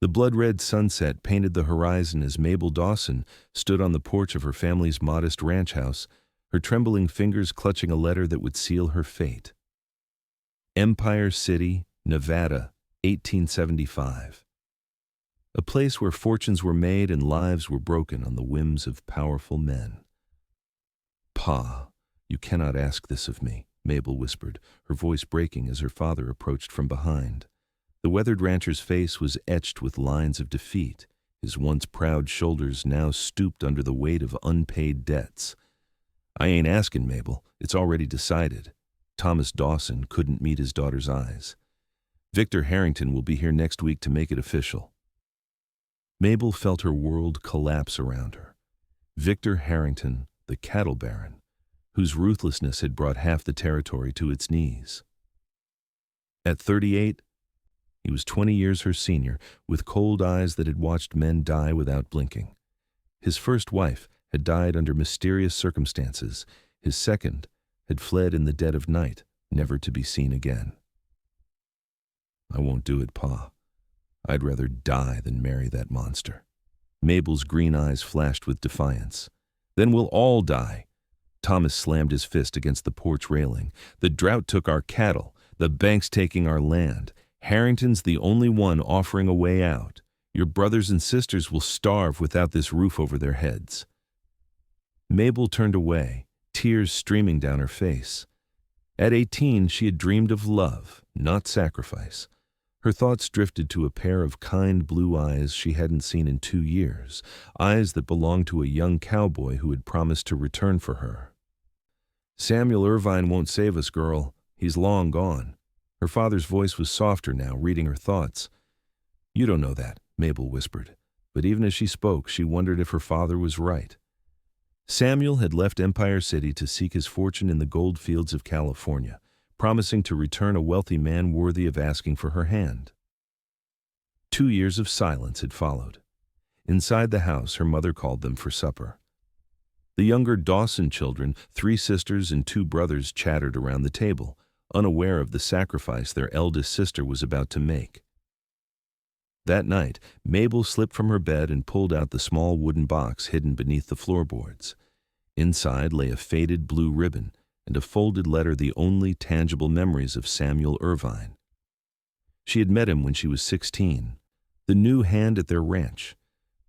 The blood-red sunset painted the horizon as Mabel Dawson stood on the porch of her family's modest ranch house, her trembling fingers clutching a letter that would seal her fate. Empire City, Nevada, 1875. A place where fortunes were made and lives were broken on the whims of powerful men. "Pa, you cannot ask this of me," Mabel whispered, her voice breaking as her father approached from behind. The weathered rancher's face was etched with lines of defeat, his once proud shoulders now stooped under the weight of unpaid debts. "I ain't asking, Mabel. It's already decided." Thomas Dawson couldn't meet his daughter's eyes. "Victor Harrington will be here next week to make it official." Mabel felt her world collapse around her. Victor Harrington, the cattle baron, whose ruthlessness had brought half the territory to its knees. At 38, he was 20 years her senior, with cold eyes that had watched men die without blinking. His first wife had died under mysterious circumstances. His second had fled in the dead of night, never to be seen again. "I won't do it, Pa. I'd rather die than marry that monster." Mabel's green eyes flashed with defiance. "Then we'll all die." Thomas slammed his fist against the porch railing. "The drought took our cattle. The bank's taking our land. Harrington's the only one offering a way out. Your brothers and sisters will starve without this roof over their heads." Mabel turned away, tears streaming down her face. At 18, she had dreamed of love, not sacrifice. Her thoughts drifted to a pair of kind blue eyes she hadn't seen in 2 years, eyes that belonged to a young cowboy who had promised to return for her. "Samuel Irvine won't save us, girl. He's long gone." Her father's voice was softer now, reading her thoughts. "You don't know that," Mabel whispered, but even as she spoke, she wondered if her father was right. Samuel had left Empire City to seek his fortune in the gold fields of California, promising to return a wealthy man worthy of asking for her hand. 2 years of silence had followed. Inside the house, her mother called them for supper. The younger Dawson children, 3 sisters and 2 brothers, chattered around the table, unaware of the sacrifice their eldest sister was about to make. That night, Mabel slipped from her bed and pulled out the small wooden box hidden beneath the floorboards. Inside lay a faded blue ribbon and a folded letter, the only tangible memories of Samuel Irvine. She had met him when she was 16, the new hand at their ranch,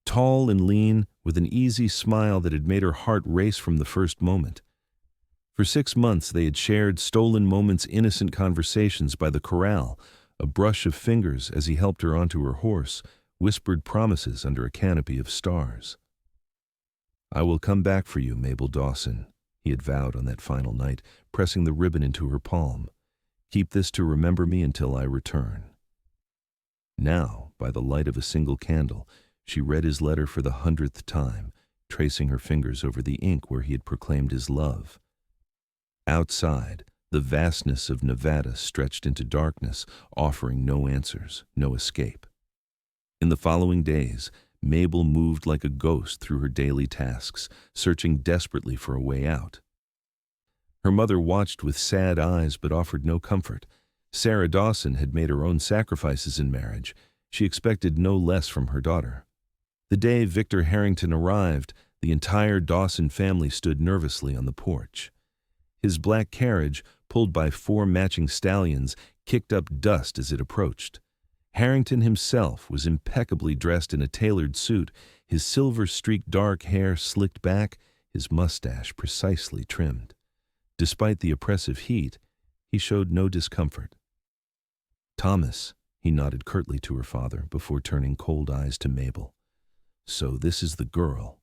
tall and lean, with an easy smile that had made her heart race from the first moment. For 6 months they had shared stolen moments, innocent conversations by the corral, a brush of fingers as he helped her onto her horse, whispered promises under a canopy of stars. "I will come back for you, Mabel Dawson," he had vowed on that final night, pressing the ribbon into her palm. "Keep this to remember me until I return." Now, by the light of a single candle, she read his letter for the 100th time, tracing her fingers over the ink where he had proclaimed his love. Outside, the vastness of Nevada stretched into darkness, offering no answers, no escape. In the following days, Mabel moved like a ghost through her daily tasks, searching desperately for a way out. Her mother watched with sad eyes but offered no comfort. Sarah Dawson had made her own sacrifices in marriage. She expected no less from her daughter. The day Victor Harrington arrived, the entire Dawson family stood nervously on the porch. His black carriage, pulled by 4 matching stallions, kicked up dust as it approached. Harrington himself was impeccably dressed in a tailored suit, his silver-streaked dark hair slicked back, his mustache precisely trimmed. Despite the oppressive heat, he showed no discomfort. "Thomas," he nodded curtly to her father before turning cold eyes to Mabel. "So this is the girl."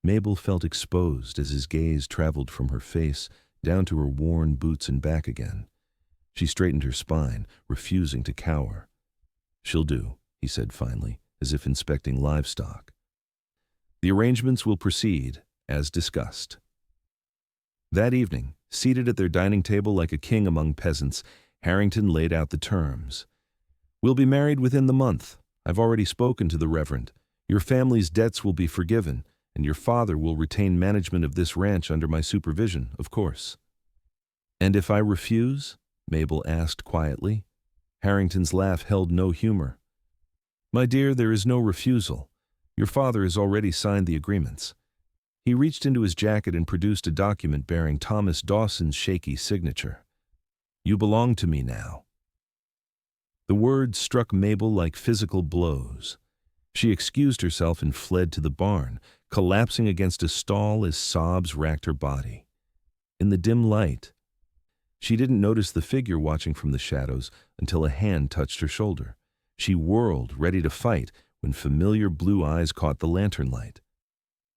Mabel felt exposed as his gaze traveled from her face down to her worn boots and back again. She straightened her spine, refusing to cower. "She'll do," he said finally, as if inspecting livestock. "The arrangements will proceed, as discussed." That evening, seated at their dining table like a king among peasants, Harrington laid out the terms. "We'll be married within the month. I've already spoken to the Reverend. Your family's debts will be forgiven, and your father will retain management of this ranch under my supervision, of course." "And if I refuse?" Mabel asked quietly. Harrington's laugh held no humor. My dear, there is no refusal. Your father has already signed the agreements. He reached into his jacket and produced a document bearing Thomas Dawson's shaky signature. You belong to me now. The words struck Mabel like physical blows. She excused herself and fled to the barn, collapsing against a stall as sobs racked her body. In the dim light, she didn't notice the figure watching from the shadows until a hand touched her shoulder. She whirled, ready to fight, when familiar blue eyes caught the lantern light.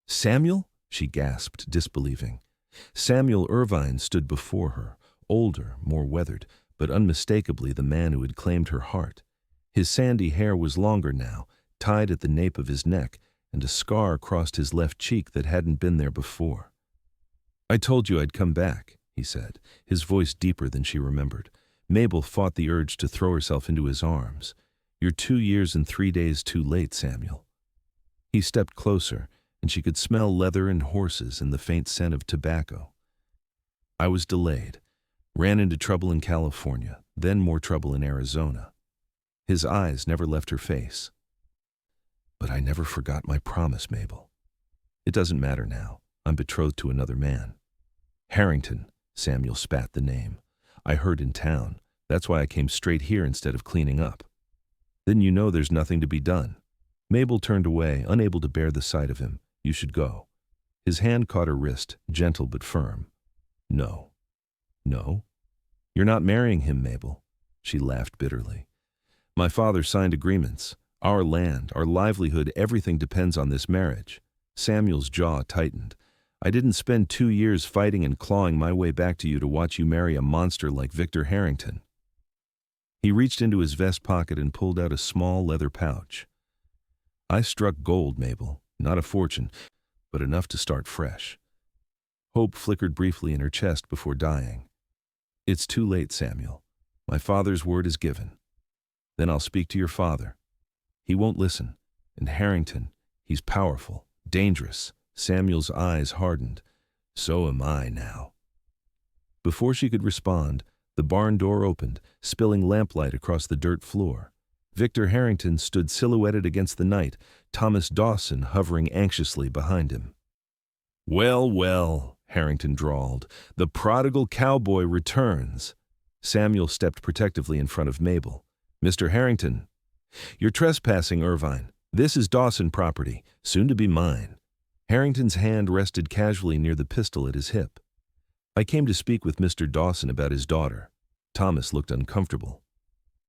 Samuel? She gasped, disbelieving. Samuel Irvine stood before her, older, more weathered, but unmistakably the man who had claimed her heart. His sandy hair was longer now, tied at the nape of his neck, and a scar crossed his left cheek that hadn't been there before. I told you I'd come back, he said, his voice deeper than she remembered. Mabel fought the urge to throw herself into his arms. You're 2 years and 3 days too late, Samuel. He stepped closer, and she could smell leather and horses and the faint scent of tobacco. I was delayed, ran into trouble in California, then more trouble in Arizona. His eyes never left her face. But I never forgot my promise, Mabel. It doesn't matter now. I'm betrothed to another man. Harrington, Samuel spat the name. I heard in town. That's why I came straight here instead of cleaning up. Then you know there's nothing to be done. Mabel turned away, unable to bear the sight of him. You should go. His hand caught her wrist, gentle but firm. No. No? You're not marrying him, Mabel. She laughed bitterly. My father signed agreements. Our land, our livelihood, everything depends on this marriage. Samuel's jaw tightened. I didn't spend 2 years fighting and clawing my way back to you to watch you marry a monster like Victor Harrington. He reached into his vest pocket and pulled out a small leather pouch. I struck gold, Mabel. Not a fortune, but enough to start fresh. Hope flickered briefly in her chest before dying. It's too late, Samuel. My father's word is given. Then I'll speak to your father. He won't listen. And Harrington, he's powerful, dangerous. Samuel's eyes hardened. So am I now. Before she could respond, the barn door opened, spilling lamplight across the dirt floor. Victor Harrington stood silhouetted against the night, Thomas Dawson hovering anxiously behind him. Well, well, Harrington drawled, the prodigal cowboy returns. Samuel stepped protectively in front of Mabel. Mr. Harrington, you're trespassing, Irvine. This is Dawson property, soon to be mine. Harrington's hand rested casually near the pistol at his hip. I came to speak with Mr. Dawson about his daughter. Thomas looked uncomfortable.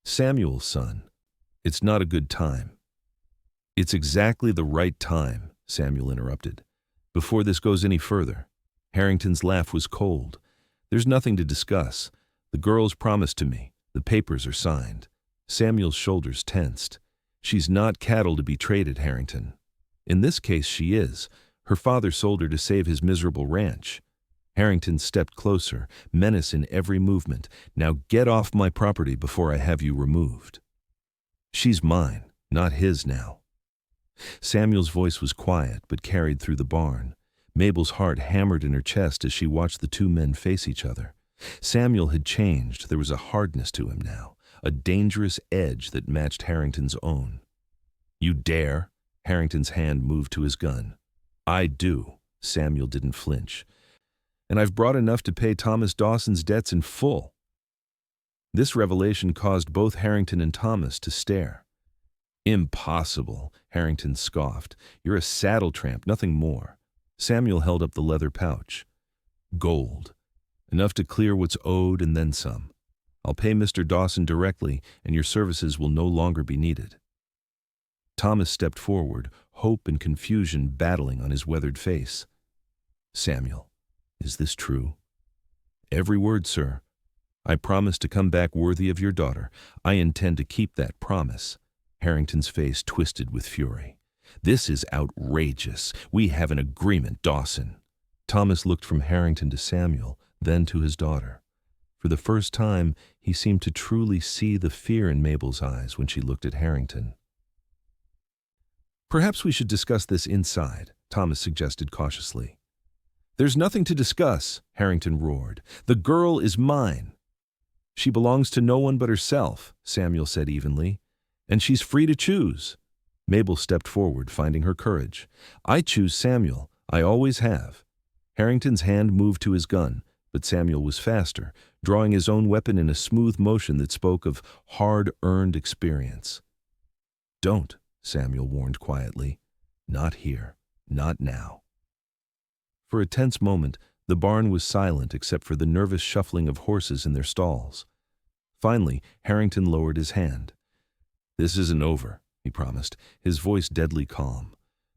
Samuel's son. It's not a good time. It's exactly the right time, Samuel interrupted. Before this goes any further. Harrington's laugh was cold. There's nothing to discuss. The girl's promised to me. The papers are signed. Samuel's shoulders tensed. She's not cattle to be traded, Harrington. In this case, she is. Her father sold her to save his miserable ranch. Harrington stepped closer, menace in every movement. Now get off my property before I have you removed. She's mine, not his now. Samuel's voice was quiet, but carried through the barn. Mabel's heart hammered in her chest as she watched the two men face each other. Samuel had changed. There was a hardness to him now, a dangerous edge that matched Harrington's own. You dare? Harrington's hand moved to his gun. I do. Samuel didn't flinch. And I've brought enough to pay Thomas Dawson's debts in full. This revelation caused both Harrington and Thomas to stare. Impossible, Harrington scoffed. You're a saddle tramp, nothing more. Samuel held up the leather pouch. Gold. Enough to clear what's owed and then some. I'll pay Mr. Dawson directly, and your services will no longer be needed. Thomas stepped forward, hope and confusion battling on his weathered face. Samuel, is this true? Every word, sir. I promise to come back worthy of your daughter. I intend to keep that promise. Harrington's face twisted with fury. This is outrageous. We have an agreement, Dawson. Thomas looked from Harrington to Samuel, then to his daughter. For the first time, he seemed to truly see the fear in Mabel's eyes when she looked at Harrington. Perhaps we should discuss this inside, Thomas suggested cautiously. There's nothing to discuss, Harrington roared. The girl is mine. She belongs to no one but herself, Samuel said evenly. And she's free to choose. Mabel stepped forward, finding her courage. I choose Samuel. I always have. Harrington's hand moved to his gun, but Samuel was faster, drawing his own weapon in a smooth motion that spoke of hard-earned experience. Don't, Samuel warned quietly. Not here. Not now. For a tense moment, the barn was silent except for the nervous shuffling of horses in their stalls. Finally, Harrington lowered his hand. This isn't over, he promised, his voice deadly calm.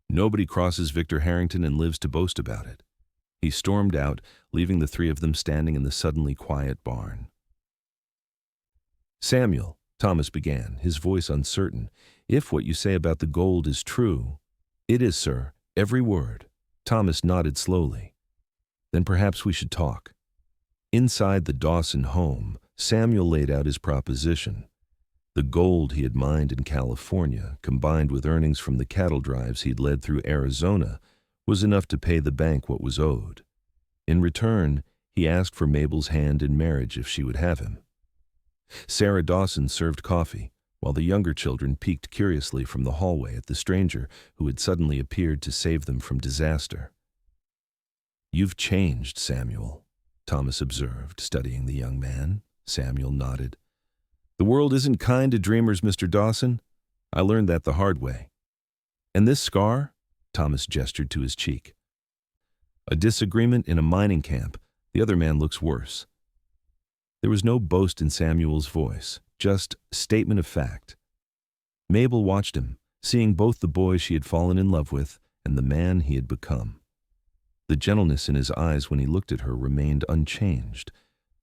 Nobody crosses Victor Harrington and lives to boast about it. He stormed out, leaving the three of them standing in the suddenly quiet barn. Samuel, Thomas began, his voice uncertain, if what you say about the gold is true. It is, sir, every word. Thomas nodded slowly. Then perhaps we should talk. Inside the Dawson home, Samuel laid out his proposition. The gold he had mined in California, combined with earnings from the cattle drives he'd led through Arizona, was enough to pay the bank what was owed. In return, he asked for Mabel's hand in marriage if she would have him. Sarah Dawson served coffee, while the younger children peeked curiously from the hallway at the stranger who had suddenly appeared to save them from disaster. You've changed, Samuel, Thomas observed, studying the young man. Samuel nodded. The world isn't kind to dreamers, Mr. Dawson. I learned that the hard way. And this scar? Thomas gestured to his cheek. A disagreement in a mining camp. The other man looks worse. There was no boast in Samuel's voice, just statement of fact. Mabel watched him, seeing both the boy she had fallen in love with and the man he had become. The gentleness in his eyes when he looked at her remained unchanged,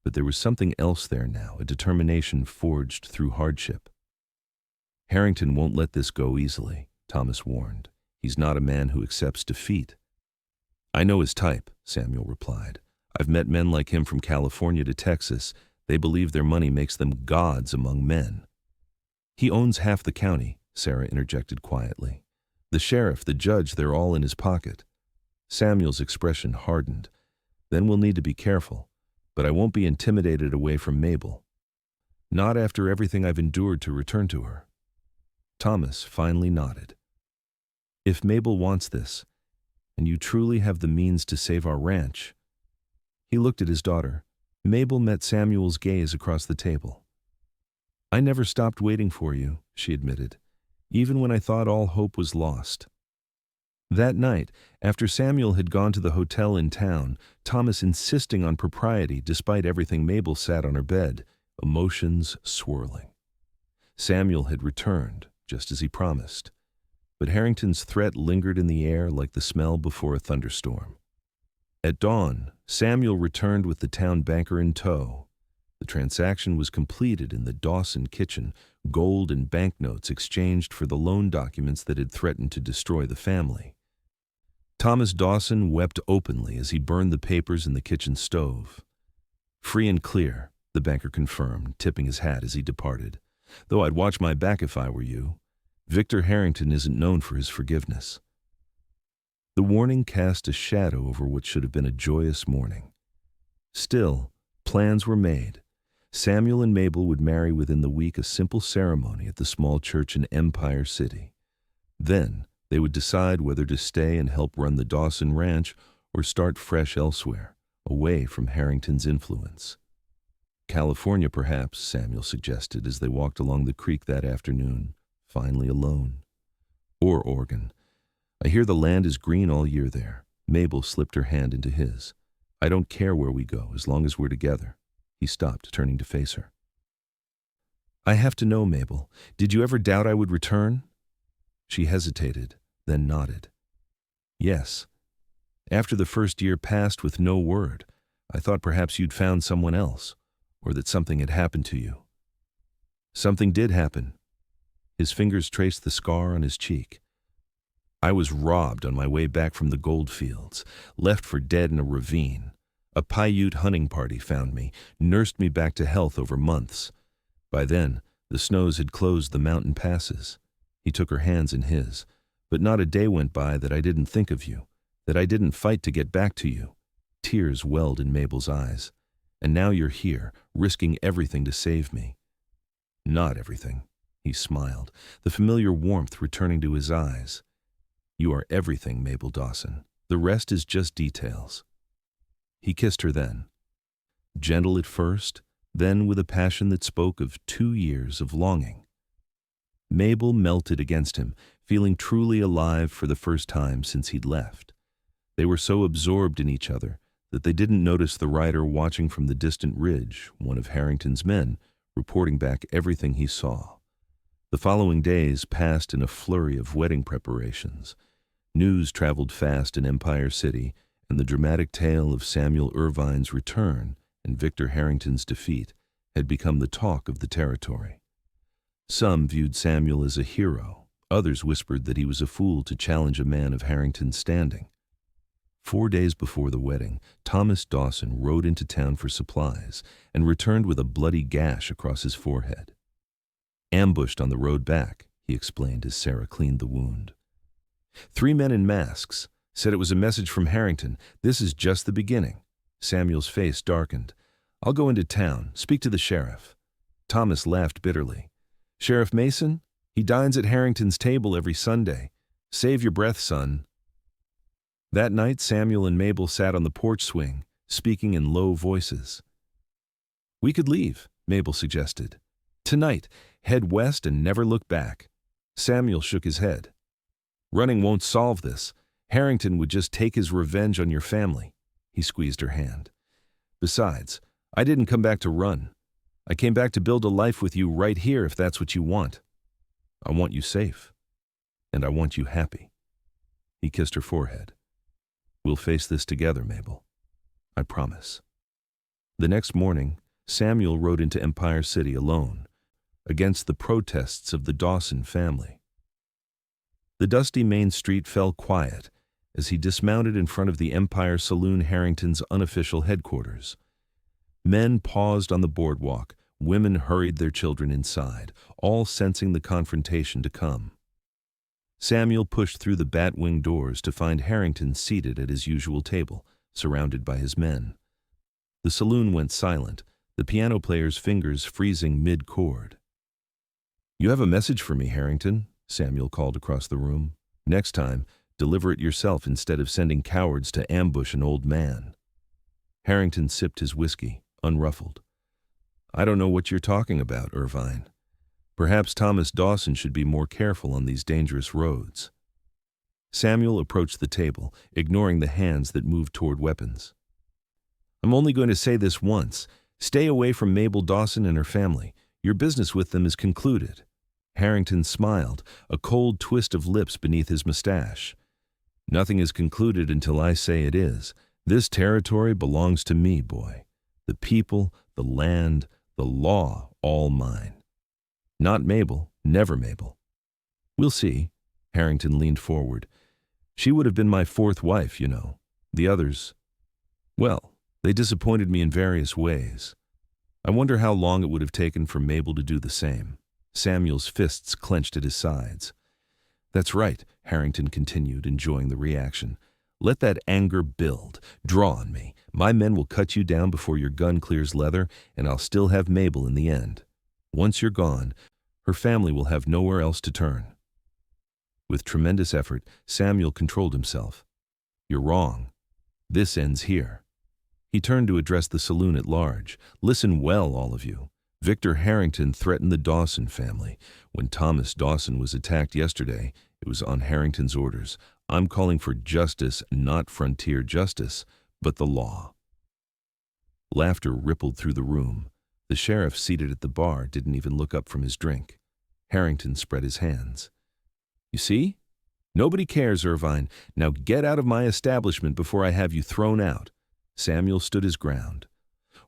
but there was something else there now, a determination forged through hardship. Harrington won't let this go easily, Thomas warned. He's not a man who accepts defeat. I know his type, Samuel replied. I've met men like him from California to Texas. They believe their money makes them gods among men. He owns half the county, Sarah interjected quietly. The sheriff, the judge, they're all in his pocket. Samuel's expression hardened. Then we'll need to be careful. But I won't be intimidated away from Mabel. Not after everything I've endured to return to her. Thomas finally nodded. If Mabel wants this, and you truly have the means to save our ranch. He looked at his daughter. Mabel met Samuel's gaze across the table. I never stopped waiting for you, she admitted, even when I thought all hope was lost. That night, after Samuel had gone to the hotel in town, Thomas insisting on propriety despite everything, Mabel sat on her bed, emotions swirling. Samuel had returned, just as he promised, but Harrington's threat lingered in the air like the smell before a thunderstorm. At dawn, Samuel returned with the town banker in tow. The transaction was completed in the Dawson kitchen, gold and banknotes exchanged for the loan documents that had threatened to destroy the family. Thomas Dawson wept openly as he burned the papers in the kitchen stove. Free and clear, the banker confirmed, tipping his hat as he departed. Though I'd watch my back if I were you. Victor Harrington isn't known for his forgiveness. The warning cast a shadow over what should have been a joyous morning. Still, plans were made. Samuel and Mabel would marry within the week, a simple ceremony at the small church in Empire City. Then, they would decide whether to stay and help run the Dawson Ranch or start fresh elsewhere, away from Harrington's influence. California, perhaps, Samuel suggested as they walked along the creek that afternoon, finally alone. Or Oregon. I hear the land is green all year there. Mabel slipped her hand into his. I don't care where we go, as long as we're together. He stopped, turning to face her. I have to know, Mabel, did you ever doubt I would return? She hesitated, then nodded. Yes. After the first year passed with no word, I thought perhaps you'd found someone else, or that something had happened to you. Something did happen. His fingers traced the scar on his cheek. I was robbed on my way back from the gold fields, left for dead in a ravine. A Paiute hunting party found me, nursed me back to health over months. By then, the snows had closed the mountain passes. He took her hands in his. But not a day went by that I didn't think of you, that I didn't fight to get back to you. Tears welled in Mabel's eyes. And now you're here, risking everything to save me. Not everything, He smiled, the familiar warmth returning to his eyes. "You are everything, Mabel Dawson. The rest is just details." He kissed her then. Gentle at first, then with a passion that spoke of 2 years of longing. Mabel melted against him, feeling truly alive for the first time since he'd left. They were so absorbed in each other that they didn't notice the rider watching from the distant ridge, one of Harrington's men, reporting back everything he saw. The following days passed in a flurry of wedding preparations. News traveled fast in Empire City, and the dramatic tale of Samuel Irvine's return and Victor Harrington's defeat had become the talk of the territory. Some viewed Samuel as a hero. Others whispered that he was a fool to challenge a man of Harrington's standing. 4 days before the wedding, Thomas Dawson rode into town for supplies and returned with a bloody gash across his forehead. "Ambushed on the road back," he explained as Sarah cleaned the wound. "3 men in masks. Said it was a message from Harrington. This is just the beginning." Samuel's face darkened. "I'll go into town, speak to the sheriff." Thomas laughed bitterly. "Sheriff Mason? He dines at Harrington's table every Sunday. Save your breath, son." That night, Samuel and Mabel sat on the porch swing, speaking in low voices. "We could leave," Mabel suggested. "Tonight, head west and never look back." Samuel shook his head. "Running won't solve this. Harrington would just take his revenge on your family." He squeezed her hand. "Besides, I didn't come back to run. I came back to build a life with you right here if that's what you want. I want you safe. And I want you happy." He kissed her forehead. "We'll face this together, Mabel. I promise." The next morning, Samuel rode into Empire City alone, against the protests of the Dawson family. The dusty main street fell quiet as he dismounted in front of the Empire Saloon, Harrington's unofficial headquarters. Men paused on the boardwalk, women hurried their children inside, all sensing the confrontation to come. Samuel pushed through the bat-wing doors to find Harrington seated at his usual table, surrounded by his men. The saloon went silent, the piano player's fingers freezing mid-chord. "You have a message for me, Harrington," Samuel called across the room. "Next time, deliver it yourself instead of sending cowards to ambush an old man." Harrington sipped his whiskey, unruffled. "I don't know what you're talking about, Irvine. Perhaps Thomas Dawson should be more careful on these dangerous roads." Samuel approached the table, ignoring the hands that moved toward weapons. "I'm only going to say this once. Stay away from Mabel Dawson and her family. Your business with them is concluded." Harrington smiled, a cold twist of lips beneath his mustache. "Nothing is concluded until I say it is. This territory belongs to me, boy. The people, the land, the law, all mine. Not Mabel, never Mabel." "We'll see." Harrington leaned forward. "She would have been my 4th wife, you know. The others, well, they disappointed me in various ways. I wonder how long it would have taken for Mabel to do the same." Samuel's fists clenched at his sides. "That's right," Harrington continued, enjoying the reaction. "Let that anger build. Draw on me. My men will cut you down before your gun clears leather, and I'll still have Mabel in the end. Once you're gone, her family will have nowhere else to turn." With tremendous effort, Samuel controlled himself. "You're wrong. This ends here." He turned to address the saloon at large. "Listen well, all of you. Victor Harrington threatened the Dawson family. When Thomas Dawson was attacked yesterday, it was on Harrington's orders. I'm calling for justice, not frontier justice, but the law." Laughter rippled through the room. The sheriff seated at the bar didn't even look up from his drink. Harrington spread his hands. "You see? Nobody cares, Irvine. Now get out of my establishment before I have you thrown out." Samuel stood his ground.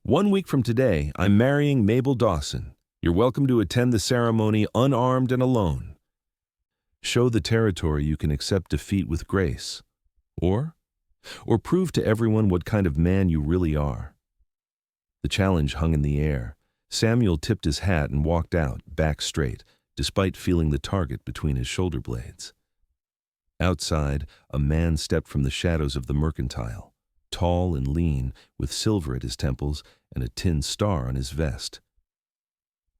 "1 week from today, I'm marrying Mabel Dawson. You're welcome to attend the ceremony unarmed and alone. Show the territory you can accept defeat with grace. Or prove to everyone what kind of man you really are." The challenge hung in the air. Samuel tipped his hat and walked out, back straight, despite feeling the target between his shoulder blades. Outside, a man stepped from the shadows of the mercantile, tall and lean, with silver at his temples and a tin star on his vest.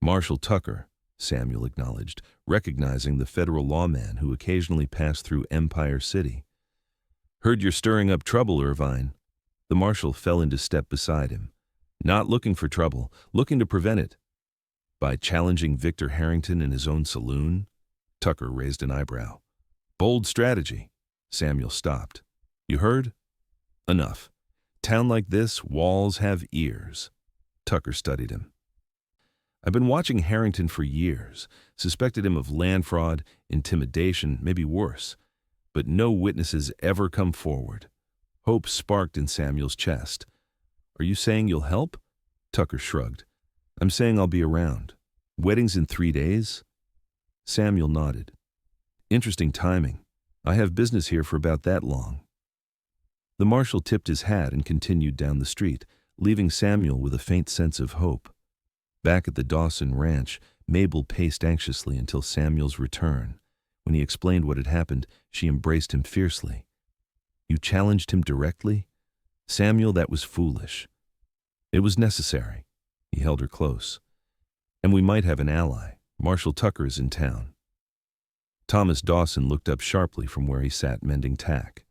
"Marshal Tucker," Samuel acknowledged, recognizing the federal lawman who occasionally passed through Empire City. "Heard you're stirring up trouble, Irvine." The marshal fell into step beside him. "Not looking for trouble, looking to prevent it." "By challenging Victor Harrington in his own saloon?" Tucker raised an eyebrow. "Bold strategy." Samuel stopped. "You heard?" "Enough. Town like this, walls have ears." Tucker studied him. "I've been watching Harrington for years, suspected him of land fraud, intimidation, maybe worse. But no witnesses ever come forward." Hope sparked in Samuel's chest. "Are you saying you'll help?" Tucker shrugged. "I'm saying I'll be around. Wedding's in 3 days?" Samuel nodded. "Interesting timing. I have business here for about that long." The marshal tipped his hat and continued down the street, leaving Samuel with a faint sense of hope. Back at the Dawson ranch, Mabel paced anxiously until Samuel's return. When he explained what had happened, she embraced him fiercely. "You challenged him directly?" "Samuel, that was foolish." "It was necessary." He held her close. "And we might have an ally. Marshal Tucker is in town." Thomas Dawson looked up sharply from where he sat mending tack.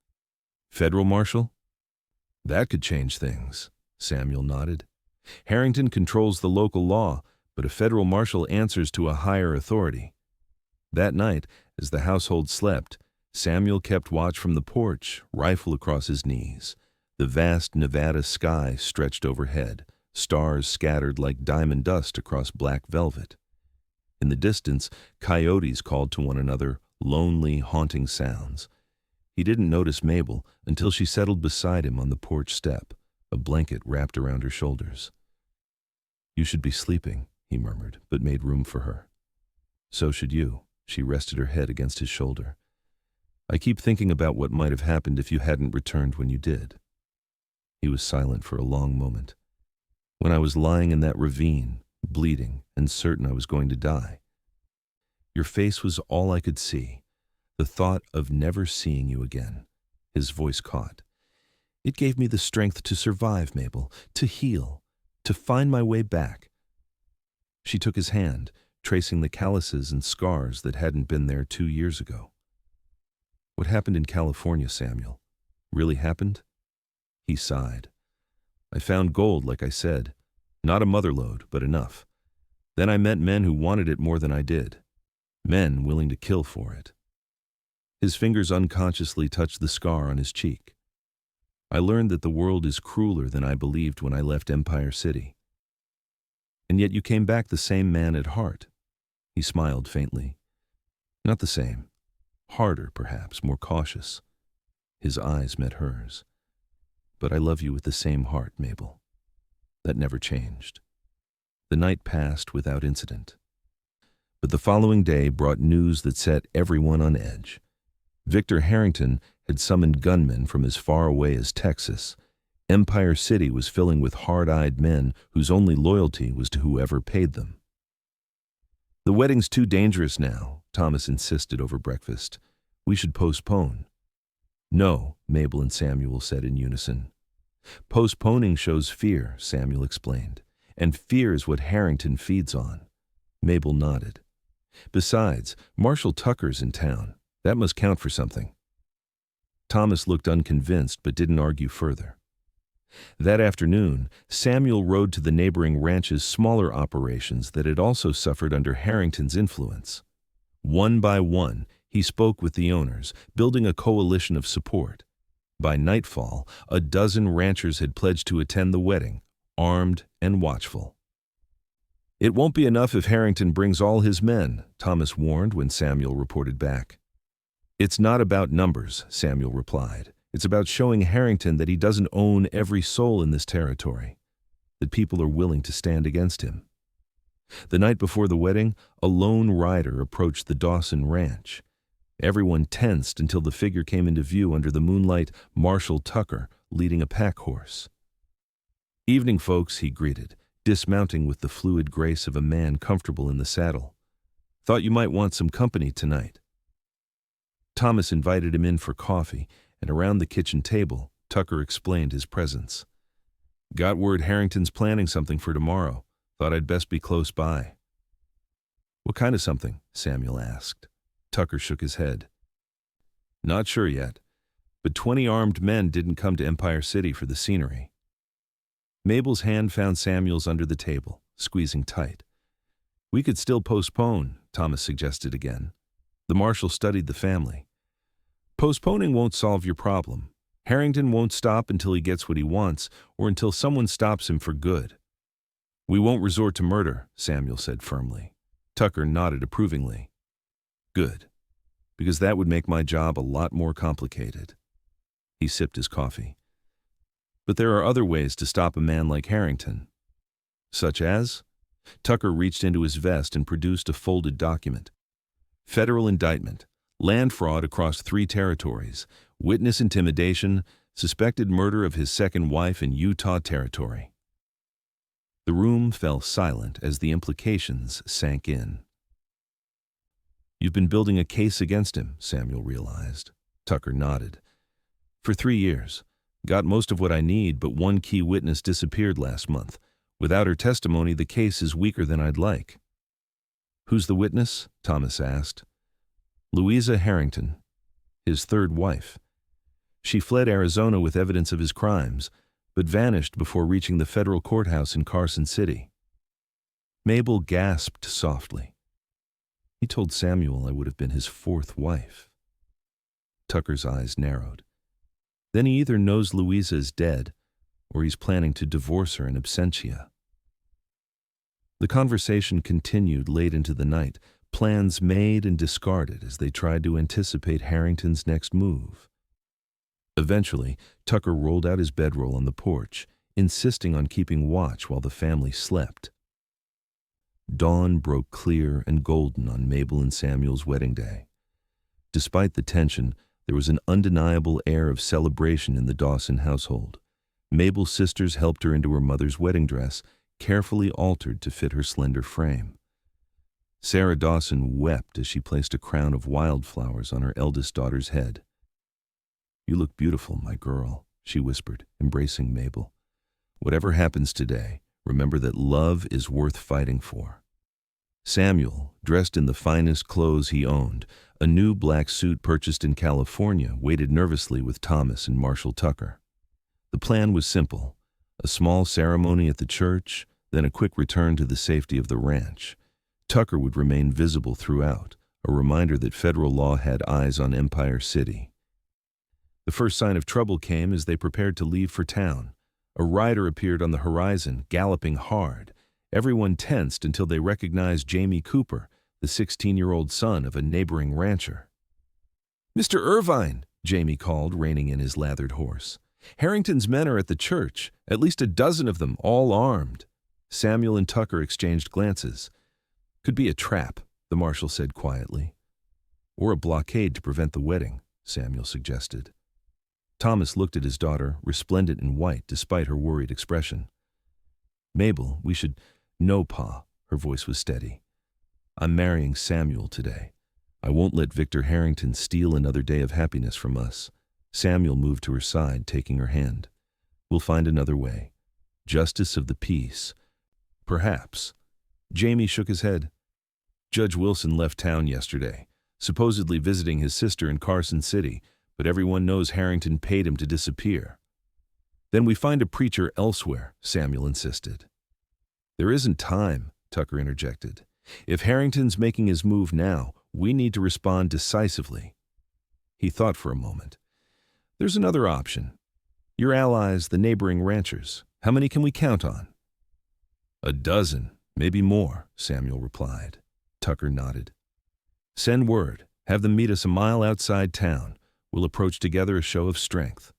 "Federal marshal?" "That could change things." Samuel nodded. "Harrington controls the local law, but a federal marshal answers to a higher authority." That night, as the household slept, Samuel kept watch from the porch, rifle across his knees. The vast Nevada sky stretched overhead, stars scattered like diamond dust across black velvet. In the distance, coyotes called to one another, lonely, haunting sounds. He didn't notice Mabel until she settled beside him on the porch step, a blanket wrapped around her shoulders. "You should be sleeping," he murmured, but made room for her. "So should you." She rested her head against his shoulder. "I keep thinking about what might have happened if you hadn't returned when you did." He was silent for a long moment. "When I was lying in that ravine, bleeding and certain I was going to die. Your face was all I could see. The thought of never seeing you again." His voice caught. "It gave me the strength to survive, Mabel, to heal, to find my way back." She took his hand, tracing the calluses and scars that hadn't been there 2 years ago. "What happened in California, Samuel? Really happened?" He sighed. "I found gold, like I said. Not a motherlode, but enough. Then I met men who wanted it more than I did. Men willing to kill for it." His fingers unconsciously touched the scar on his cheek. "I learned that the world is crueler than I believed when I left Empire City." "And yet you came back the same man at heart." He smiled faintly. "Not the same. Harder, perhaps, more cautious." His eyes met hers. "But I love you with the same heart, Mabel." That never changed. The night passed without incident. But the following day brought news that set everyone on edge. Victor Harrington had summoned gunmen from as far away as Texas. Empire City was filling with hard-eyed men whose only loyalty was to whoever paid them. "The wedding's too dangerous now," Thomas insisted over breakfast. "We should postpone." "No," Mabel and Samuel said in unison. "Postponing shows fear," Samuel explained. "And fear is what Harrington feeds on." Mabel nodded. "Besides, Marshal Tucker's in town. That must count for something." Thomas looked unconvinced but didn't argue further. That afternoon, Samuel rode to the neighboring ranch's smaller operations that had also suffered under Harrington's influence. One by one, he spoke with the owners, building a coalition of support. By nightfall, a dozen ranchers had pledged to attend the wedding, armed and watchful. "It won't be enough if Harrington brings all his men," Thomas warned when Samuel reported back. "It's not about numbers," Samuel replied. "It's about showing Harrington that he doesn't own every soul in this territory, that people are willing to stand against him." The night before the wedding, a lone rider approached the Dawson ranch. Everyone tensed until the figure came into view under the moonlight, Marshal Tucker, leading a pack horse. "Evening, folks," he greeted, dismounting with the fluid grace of a man comfortable in the saddle. "Thought you might want some company tonight." Thomas invited him in for coffee, and around the kitchen table, Tucker explained his presence. "Got word Harrington's planning something for tomorrow. Thought I'd best be close by." What kind of something? Samuel asked. Tucker shook his head. Not sure yet, but 20 armed men didn't come to Empire City for the scenery. Mabel's hand found Samuel's under the table, squeezing tight. We could still postpone, Thomas suggested again. The marshal studied the family. Postponing won't solve your problem. Harrington won't stop until he gets what he wants or until someone stops him for good. We won't resort to murder, Samuel said firmly. Tucker nodded approvingly. Good, because that would make my job a lot more complicated. He sipped his coffee. But there are other ways to stop a man like Harrington. Such as? Tucker reached into his vest and produced a folded document. Federal indictment, land fraud across 3 territories, witness intimidation, suspected murder of his second wife in Utah Territory. The room fell silent as the implications sank in. You've been building a case against him, Samuel realized. Tucker nodded. For 3 years. Got most of what I need, but one key witness disappeared last month. Without her testimony, the case is weaker than I'd like. Who's the witness? Thomas asked. Louisa Harrington, his third wife. She fled Arizona with evidence of his crimes, but vanished before reaching the federal courthouse in Carson City. Mabel gasped softly. He told Samuel I would have been his 4th wife. Tucker's eyes narrowed. Then he either knows Louisa is dead, or he's planning to divorce her in absentia. The conversation continued late into the night, plans made and discarded as they tried to anticipate Harrington's next move. Eventually, Tucker rolled out his bedroll on the porch, insisting on keeping watch while the family slept. Dawn broke clear and golden on Mabel and Samuel's wedding day. Despite the tension, there was an undeniable air of celebration in the Dawson household. Mabel's sisters helped her into her mother's wedding dress, carefully altered to fit her slender frame. Sarah Dawson wept as she placed a crown of wildflowers on her eldest daughter's head. You look beautiful, my girl, she whispered, embracing Mabel. Whatever happens today, remember that love is worth fighting for. Samuel, dressed in the finest clothes he owned, a new black suit purchased in California, waited nervously with Thomas and Marshal Tucker. The plan was simple: a small ceremony at the church, then a quick return to the safety of the ranch. Tucker would remain visible throughout, a reminder that federal law had eyes on Empire City. The first sign of trouble came as they prepared to leave for town. A rider appeared on the horizon, galloping hard. Everyone tensed until they recognized Jamie Cooper, the 16-year-old son of a neighboring rancher. Mr. Irvine, Jamie called, reining in his lathered horse. Harrington's men are at the church, at least a dozen of them, all armed. Samuel and Tucker exchanged glances. Could be a trap, the marshal said quietly. Or a blockade to prevent the wedding, Samuel suggested. Thomas looked at his daughter, resplendent in white despite her worried expression. Mabel, we should... No, Pa, her voice was steady. I'm marrying Samuel today. I won't let Victor Harrington steal another day of happiness from us. Samuel moved to her side, taking her hand. We'll find another way. Justice of the peace. Perhaps. Jamie shook his head. Judge Wilson left town yesterday, supposedly visiting his sister in Carson City, but everyone knows Harrington paid him to disappear. Then we find a preacher elsewhere, Samuel insisted. There isn't time, Tucker interjected. If Harrington's making his move now, we need to respond decisively. He thought for a moment. There's another option. Your allies, the neighboring ranchers. How many can we count on? A dozen, maybe more, Samuel replied. Tucker nodded. Send word. Have them meet us a mile outside town. We'll approach together a show of strength.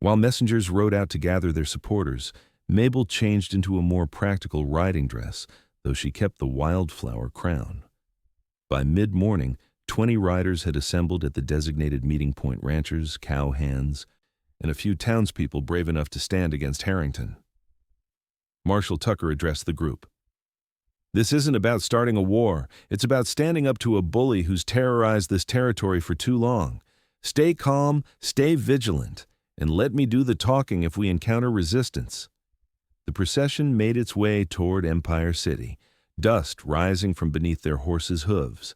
While messengers rode out to gather their supporters, Mabel changed into a more practical riding dress, though she kept the wildflower crown. By mid-morning, 20 riders had assembled at the designated meeting point: ranchers, cowhands, and a few townspeople brave enough to stand against Harrington. Marshal Tucker addressed the group. This isn't about starting a war. It's about standing up to a bully who's terrorized this territory for too long. Stay calm, stay vigilant, and let me do the talking if we encounter resistance. The procession made its way toward Empire City. dust rising from beneath their horses' hooves.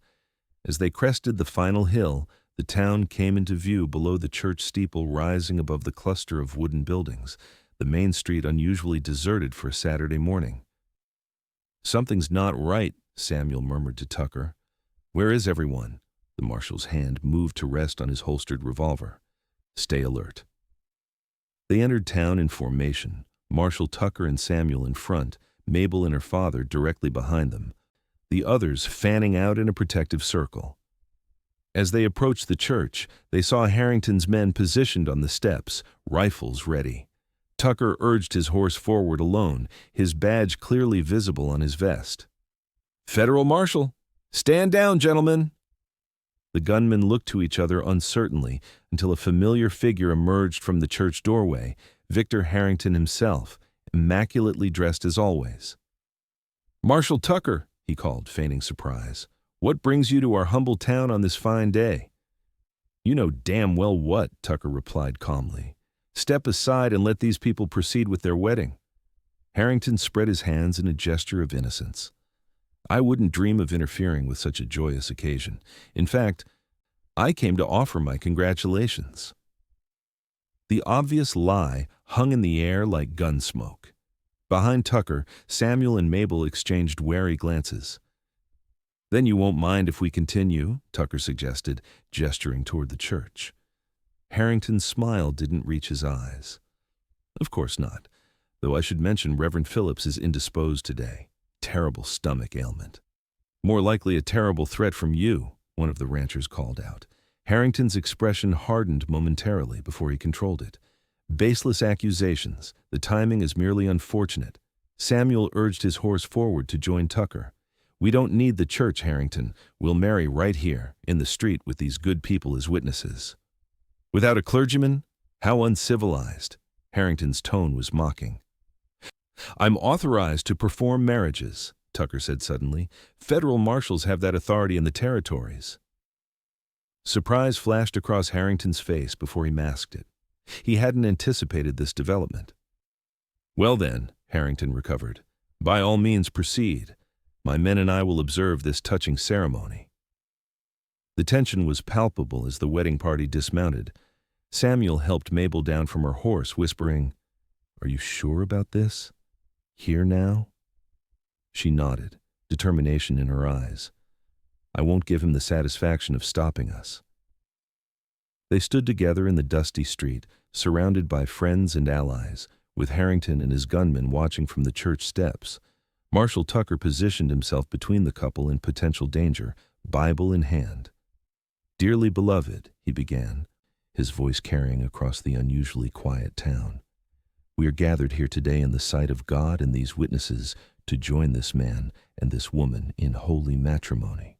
As they crested the final hill, the town came into view below the church steeple rising above the cluster of wooden buildings, the main street unusually deserted for a Saturday morning. "Something's not right," Samuel murmured to Tucker. "Where is everyone?" The marshal's hand moved to rest on his holstered revolver. "Stay alert." They entered town in formation, Marshal Tucker and Samuel in front, Mabel and her father directly behind them, the others fanning out in a protective circle. As they approached the church, they saw Harrington's men positioned on the steps, rifles ready. Tucker urged his horse forward alone, his badge clearly visible on his vest. "Federal Marshal! Stand down, gentlemen!" The gunmen looked to each other uncertainly until a familiar figure emerged from the church doorway, Victor Harrington himself, immaculately dressed as always. "Marshal Tucker," he called, feigning surprise, "what brings you to our humble town on this fine day?" "You know damn well what," Tucker replied calmly. "Step aside and let these people proceed with their wedding." Harrington spread his hands in a gesture of innocence. "I wouldn't dream of interfering with such a joyous occasion. In fact, I came to offer my congratulations." The obvious lie hung in the air like gun smoke. Behind Tucker, Samuel and Mabel exchanged wary glances. "Then you won't mind if we continue?" Tucker suggested, gesturing toward the church. Harrington's smile didn't reach his eyes. "Of course not, though I should mention Reverend Phillips is indisposed today. Terrible stomach ailment." "More likely a terrible threat from you," one of the ranchers called out. Harrington's expression hardened momentarily before he controlled it. "Baseless accusations. The timing is merely unfortunate." Samuel urged his horse forward to join Tucker. "We don't need the church, Harrington. We'll marry right here, in the street, with these good people as witnesses." "Without a clergyman? How uncivilized." Harrington's tone was mocking. "I'm authorized to perform marriages," Tucker said suddenly. "Federal marshals have that authority in the territories." Surprise flashed across Harrington's face before he masked it. He hadn't anticipated this development. "Well then," Harrington recovered, "by all means proceed. My men and I will observe this touching ceremony." The tension was palpable as the wedding party dismounted. Samuel helped Mabel down from her horse, whispering, "Are you sure about this? Here now?" She nodded, determination in her eyes. "I won't give him the satisfaction of stopping us." They stood together in the dusty street, surrounded by friends and allies, with Harrington and his gunmen watching from the church steps. Marshal Tucker positioned himself between the couple in potential danger, Bible in hand. "Dearly beloved," he began, his voice carrying across the unusually quiet town, "we are gathered here today in the sight of God and these witnesses to join this man and this woman in holy matrimony."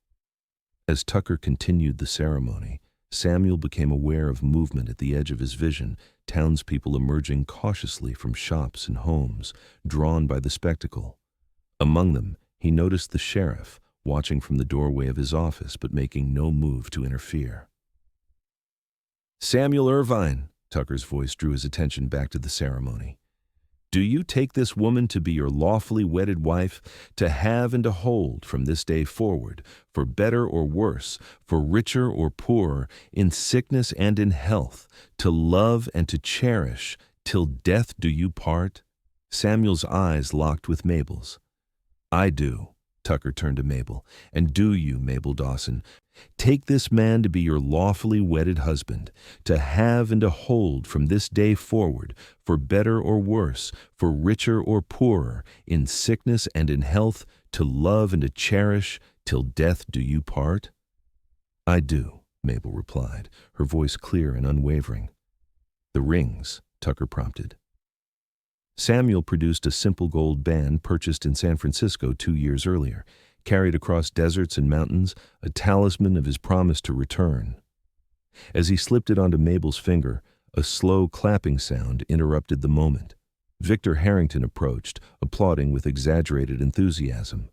As Tucker continued the ceremony, Samuel became aware of movement at the edge of his vision, townspeople emerging cautiously from shops and homes, drawn by the spectacle. Among them, he noticed the sheriff, watching from the doorway of his office but making no move to interfere. "Samuel Irvine," Tucker's voice drew his attention back to the ceremony. "Do you take this woman to be your lawfully wedded wife, to have and to hold from this day forward, for better or worse, for richer or poorer, in sickness and in health, to love and to cherish, till death do you part?" Samuel's eyes locked with Mabel's. "I do." Tucker turned to Mabel. "And do you, Mabel Dawson, take this man to be your lawfully wedded husband, to have and to hold from this day forward, for better or worse, for richer or poorer, in sickness and in health, to love and to cherish, till death do you part?" "I do," Mabel replied, her voice clear and unwavering. "The rings," Tucker prompted. Samuel produced a simple gold band purchased in San Francisco 2 years earlier, carried across deserts and mountains, a talisman of his promise to return. As he slipped it onto Mabel's finger, a slow clapping sound interrupted the moment. Victor Harrington approached, applauding with exaggerated enthusiasm.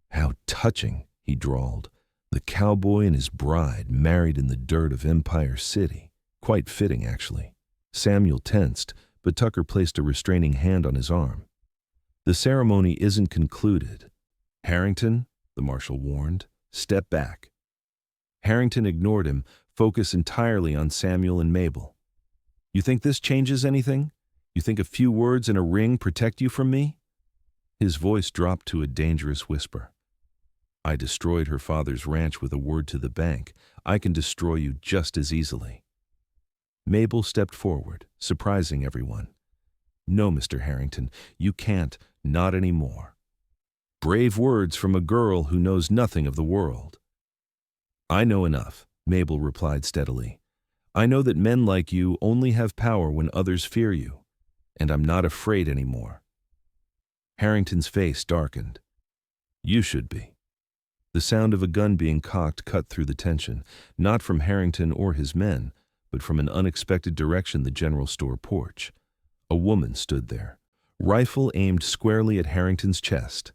"How touching," he drawled. "The cowboy and his bride married in the dirt of Empire City. Quite fitting, actually." Samuel tensed, but Tucker placed a restraining hand on his arm. "The ceremony isn't concluded." Harrington, the marshal warned, step back. Harrington ignored him, focused entirely on Samuel and Mabel. You think this changes anything? You think a few words and a ring protect you from me? His voice dropped to a dangerous whisper. I destroyed her father's ranch with a word to the bank. I can destroy you just as easily. Mabel stepped forward, surprising everyone. No, Mr. Harrington, you can't, not anymore. Brave words from a girl who knows nothing of the world. I know enough, Mabel replied steadily. I know that men like you only have power when others fear you, and I'm not afraid anymore. Harrington's face darkened. You should be. The sound of a gun being cocked cut through the tension, not from Harrington or his men, but from an unexpected direction, the general store porch. A woman stood there, rifle aimed squarely at Harrington's chest.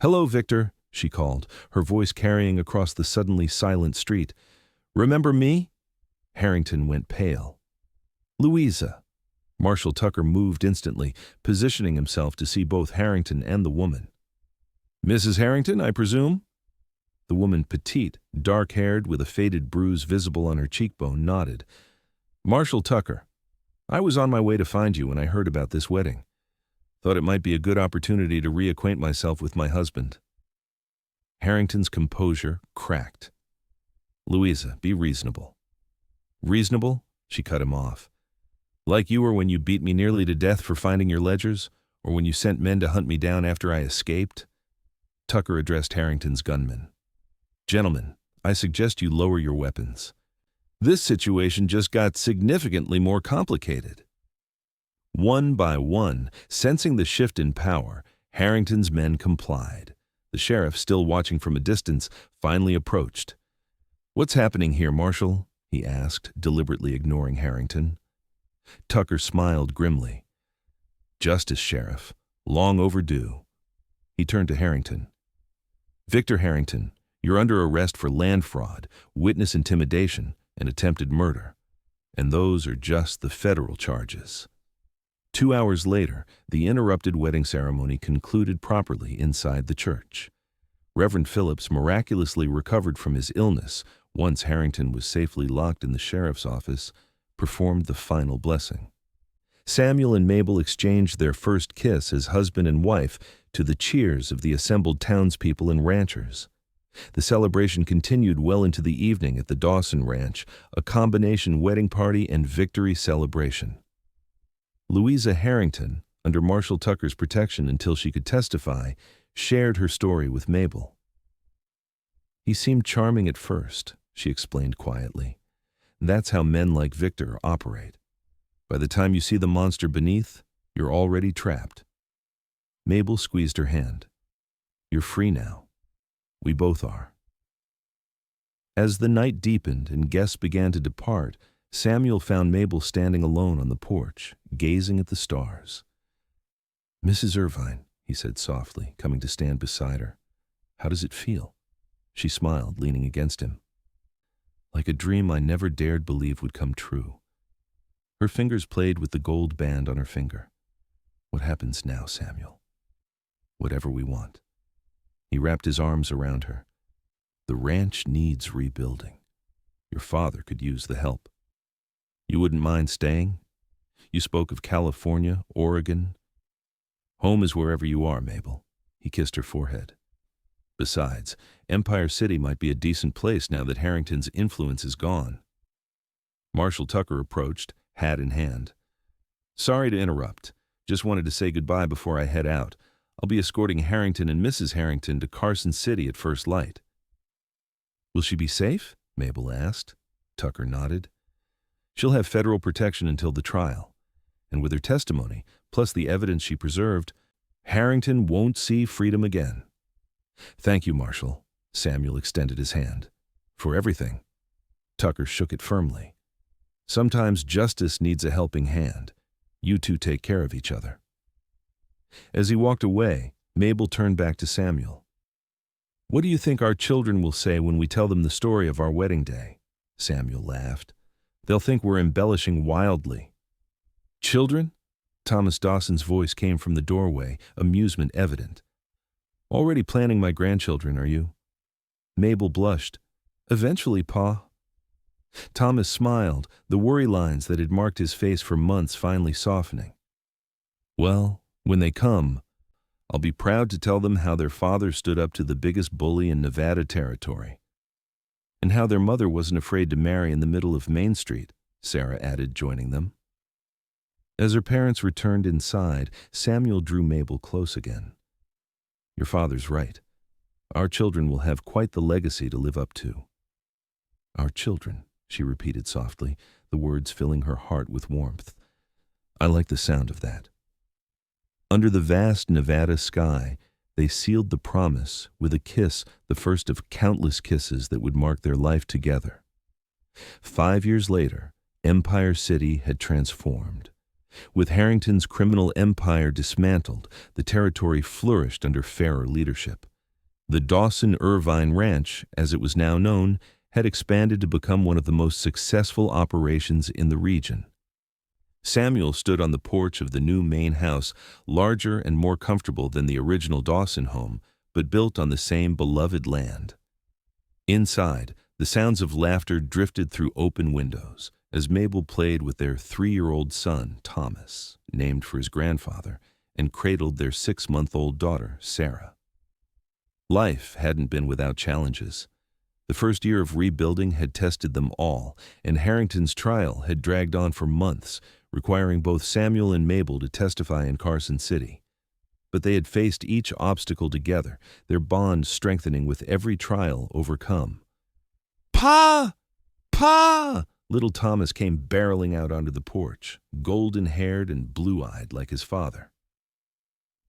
Hello, Victor, she called, her voice carrying across the suddenly silent street. Remember me? Harrington went pale. Louisa. Marshal Tucker moved instantly, positioning himself to see both Harrington and the woman. Mrs. Harrington, I presume? The woman, petite, dark-haired, with a faded bruise visible on her cheekbone, nodded. Marshal Tucker. I was on my way to find you when I heard about this wedding. Thought it might be a good opportunity to reacquaint myself with my husband. Harrington's composure cracked. Louisa, be reasonable. Reasonable? She cut him off. Like you were when you beat me nearly to death for finding your ledgers, or when you sent men to hunt me down after I escaped? Tucker addressed Harrington's gunmen. Gentlemen, I suggest you lower your weapons. This situation just got significantly more complicated. One by one, sensing the shift in power, Harrington's men complied. The sheriff, still watching from a distance, finally approached. What's happening here, Marshal? He asked, deliberately ignoring Harrington. Tucker smiled grimly. Justice, Sheriff. Long overdue. He turned to Harrington. Victor Harrington, you're under arrest for land fraud, witness intimidation, and attempted murder. And those are just the federal charges. 2 hours later, the interrupted wedding ceremony concluded properly inside the church. Reverend Phillips miraculously recovered from his illness once Harrington was safely locked in the sheriff's office, performed the final blessing. Samuel and Mabel exchanged their first kiss as husband and wife to the cheers of the assembled townspeople and ranchers. The celebration continued well into the evening at the Dawson Ranch, a combination wedding party and victory celebration. Louisa Harrington, under Marshal Tucker's protection until she could testify, shared her story with Mabel. He seemed charming at first, she explained quietly. That's how men like Victor operate. By the time you see the monster beneath, you're already trapped. Mabel squeezed her hand. You're free now. We both are. As the night deepened and guests began to depart, Samuel found Mabel standing alone on the porch, gazing at the stars. Mrs. Irvine, he said softly, coming to stand beside her. How does it feel? She smiled, leaning against him. Like a dream I never dared believe would come true. Her fingers played with the gold band on her finger. What happens now, Samuel? Whatever we want. He wrapped his arms around her. The ranch needs rebuilding. Your father could use the help. You wouldn't mind staying? You spoke of California, Oregon. Home is wherever you are, Mabel. He kissed her forehead. Besides, Empire City might be a decent place now that Harrington's influence is gone. Marshal Tucker approached, hat in hand. Sorry to interrupt. Just wanted to say goodbye before I head out. I'll be escorting Harrington and Mrs. Harrington to Carson City at first light. Will she be safe? Mabel asked. Tucker nodded. She'll have federal protection until the trial. And with her testimony, plus the evidence she preserved, Harrington won't see freedom again. Thank you, Marshal. Samuel extended his hand. For everything. Tucker shook it firmly. Sometimes justice needs a helping hand. You two take care of each other. As he walked away, Mabel turned back to Samuel. What do you think our children will say when we tell them the story of our wedding day? Samuel laughed. They'll think we're embellishing wildly. Children? Thomas Dawson's voice came from the doorway, amusement evident. Already planning my grandchildren, are you? Mabel blushed. Eventually, Pa. Thomas smiled, the worry lines that had marked his face for months finally softening. Well, when they come, I'll be proud to tell them how their father stood up to the biggest bully in Nevada territory. And how their mother wasn't afraid to marry in the middle of Main Street, Sarah added, joining them. As her parents returned inside, Samuel drew Mabel close again. Your father's right. Our children will have quite the legacy to live up to. Our children, she repeated softly, the words filling her heart with warmth. I like the sound of that. Under the vast Nevada sky, they sealed the promise with a kiss, the first of countless kisses that would mark their life together. 5 years later, Empire City had transformed. With Harrington's criminal empire dismantled, the territory flourished under fairer leadership. The Dawson Irvine Ranch, as it was now known, had expanded to become one of the most successful operations in the region. Samuel stood on the porch of the new main house, larger and more comfortable than the original Dawson home, but built on the same beloved land. Inside, the sounds of laughter drifted through open windows as Mabel played with their 3-year-old son, Thomas, named for his grandfather, and cradled their 6-month-old daughter, Sarah. Life hadn't been without challenges. The first year of rebuilding had tested them all, and Harrington's trial had dragged on for months, requiring both Samuel and Mabel to testify in Carson City. But they had faced each obstacle together, their bond strengthening with every trial overcome. Pa! Pa! Little Thomas came barreling out onto the porch, golden-haired and blue-eyed like his father.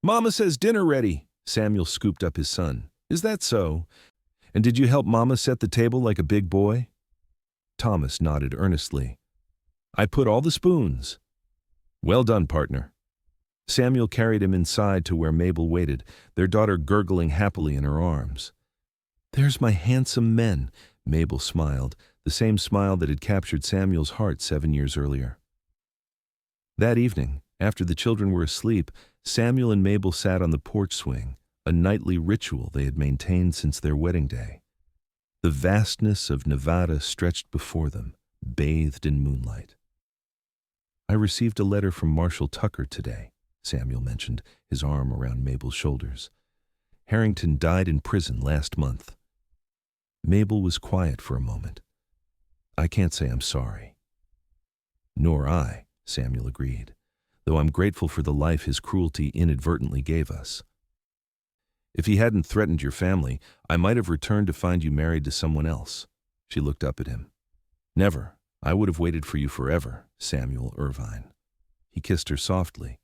Mama says dinner ready, Samuel scooped up his son. Is that so? And did you help Mama set the table like a big boy? Thomas nodded earnestly. I put all the spoons. Well done, partner. Samuel carried him inside to where Mabel waited, their daughter gurgling happily in her arms. There's my handsome men, Mabel smiled, the same smile that had captured Samuel's heart 7 years earlier. That evening, after the children were asleep, Samuel and Mabel sat on the porch swing, a nightly ritual they had maintained since their wedding day. The vastness of Nevada stretched before them, bathed in moonlight. I received a letter from Marshal Tucker today, Samuel mentioned, his arm around Mabel's shoulders. Harrington died in prison last month. Mabel was quiet for a moment. I can't say I'm sorry. Nor I, Samuel agreed, though I'm grateful for the life his cruelty inadvertently gave us. If he hadn't threatened your family, I might have returned to find you married to someone else. She looked up at him. Never. I would have waited for you forever, Samuel Irvine. He kissed her softly.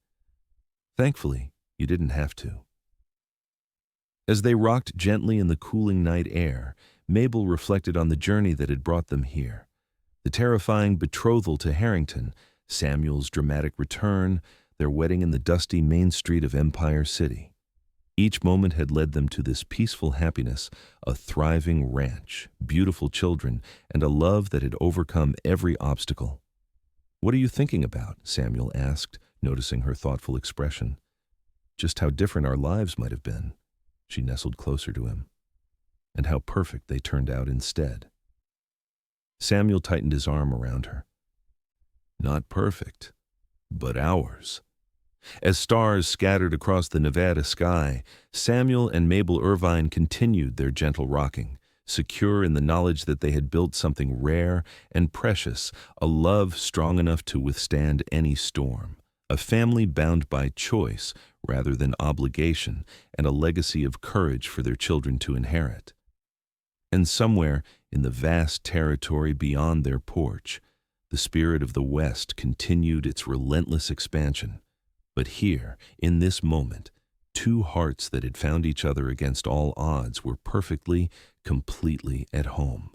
Thankfully, you didn't have to. As they rocked gently in the cooling night air, Mabel reflected on the journey that had brought them here. The terrifying betrothal to Harrington, Samuel's dramatic return, their wedding in the dusty main street of Empire City. Each moment had led them to this peaceful happiness, a thriving ranch, beautiful children, and a love that had overcome every obstacle. What are you thinking about? Samuel asked, noticing her thoughtful expression. Just how different our lives might have been. She nestled closer to him. And how perfect they turned out instead. Samuel tightened his arm around her. Not perfect, but ours. As stars scattered across the Nevada sky, Samuel and Mabel Irvine continued their gentle rocking, secure in the knowledge that they had built something rare and precious, a love strong enough to withstand any storm, a family bound by choice rather than obligation, and a legacy of courage for their children to inherit. And somewhere in the vast territory beyond their porch, the spirit of the West continued its relentless expansion. But here, in this moment, two hearts that had found each other against all odds were perfectly, completely at home.